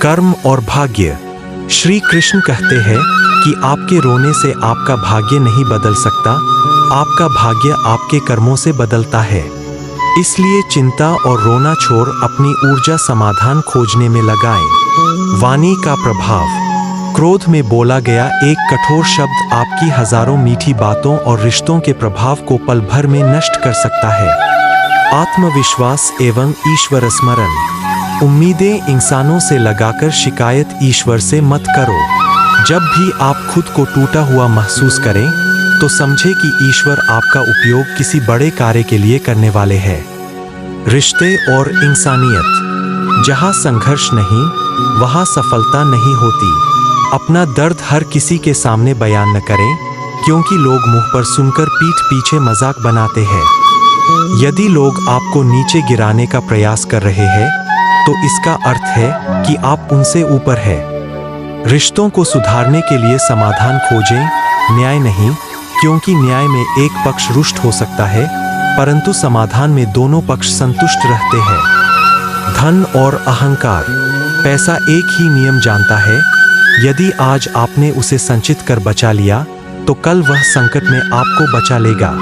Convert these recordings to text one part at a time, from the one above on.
कर्म और भाग्य। श्री कृष्ण कहते हैं कि आपके रोने से आपका भाग्य नहीं बदल सकता, आपका भाग्य आपके कर्मों से बदलता है। इसलिए चिंता और रोना छोड़ अपनी ऊर्जा समाधान खोजने में लगाएं। वाणी का प्रभाव। क्रोध में बोला गया एक कठोर शब्द आपकी हजारों मीठी बातों और रिश्तों के प्रभाव को पल भर में नष्ट कर सकता है। आत्मविश्वास एवं ईश्वर स्मरण। उम्मीदें इंसानों से लगाकर शिकायत ईश्वर से मत करो। जब भी आप खुद को टूटा हुआ महसूस करें तो समझे कि ईश्वर आपका उपयोग किसी बड़े कार्य के लिए करने वाले हैं। रिश्ते और इंसानियत। जहां संघर्ष नहीं वहां सफलता नहीं होती। अपना दर्द हर किसी के सामने बयान न करें, क्योंकि लोग मुंह पर सुनकर पीठ पीछे मजाक बनाते हैं। यदि लोग आपको नीचे गिराने का प्रयास कर रहे हैं तो इसका अर्थ है कि आप उनसे ऊपर हैं। रिश्तों को सुधारने के लिए समाधान खोजें, न्याय नहीं, क्योंकि न्याय में एक पक्ष रुष्ट हो सकता है, परंतु समाधान में दोनों पक्ष संतुष्ट रहते हैं। धन और अहंकार। पैसा एक ही नियम जानता है, यदि आज आपने उसे संचित कर बचा लिया तो कल वह संकट में आपको बचा लेगा।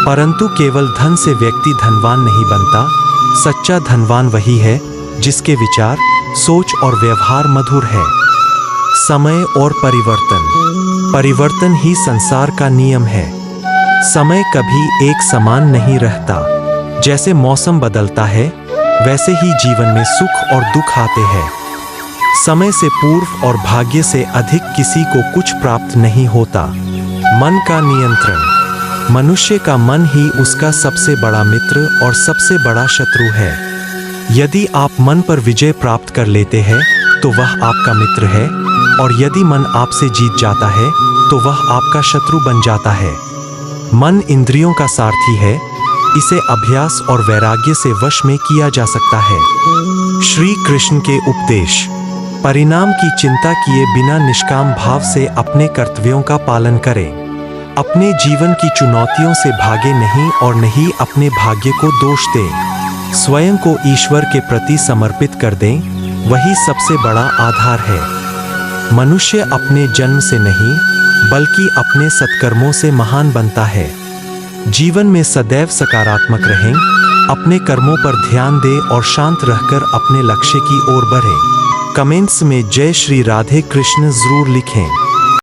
परंतु केवल धन से व्यक्ति धनवान नहीं बनता। सच्चा धनवान वही है जिसके विचार, सोच और व्यवहार मधुर है। समय और परिवर्तन। परिवर्तन ही संसार का नियम है। समय कभी एक समान नहीं रहता। जैसे मौसम बदलता है वैसे ही जीवन में सुख और दुख आते हैं। समय से पूर्व और भाग्य से अधिक किसी को कुछ प्राप्त नहीं होता। मन का नियंत्रण। मनुष्य का मन ही उसका सबसे बड़ा मित्र और सबसे बड़ा शत्रु है। यदि आप मन पर विजय प्राप्त कर लेते हैं तो वह आपका मित्र है, और यदि मन आपसे जीत जाता है तो वह आपका शत्रु बन जाता है। मन इंद्रियों का सारथी है, इसे अभ्यास और वैराग्य से वश में किया जा सकता है। श्री कृष्ण के उपदेश। परिणाम की चिंता किए बिना निष्काम भाव से अपने कर्तव्यों का पालन करें। अपने जीवन की चुनौतियों से भागे नहीं और नहीं अपने भाग्य को दोष दें। स्वयं को ईश्वर के प्रति समर्पित कर दें, वही सबसे बड़ा आधार है। मनुष्य अपने जन्म से नहीं बल्कि अपने सत्कर्मों से महान बनता है। जीवन में सदैव सकारात्मक रहें, अपने कर्मों पर ध्यान दें और शांत रहकर अपने लक्ष्य की ओर बढ़ें। कमेंट्स में जय श्री राधे कृष्ण जरूर लिखें।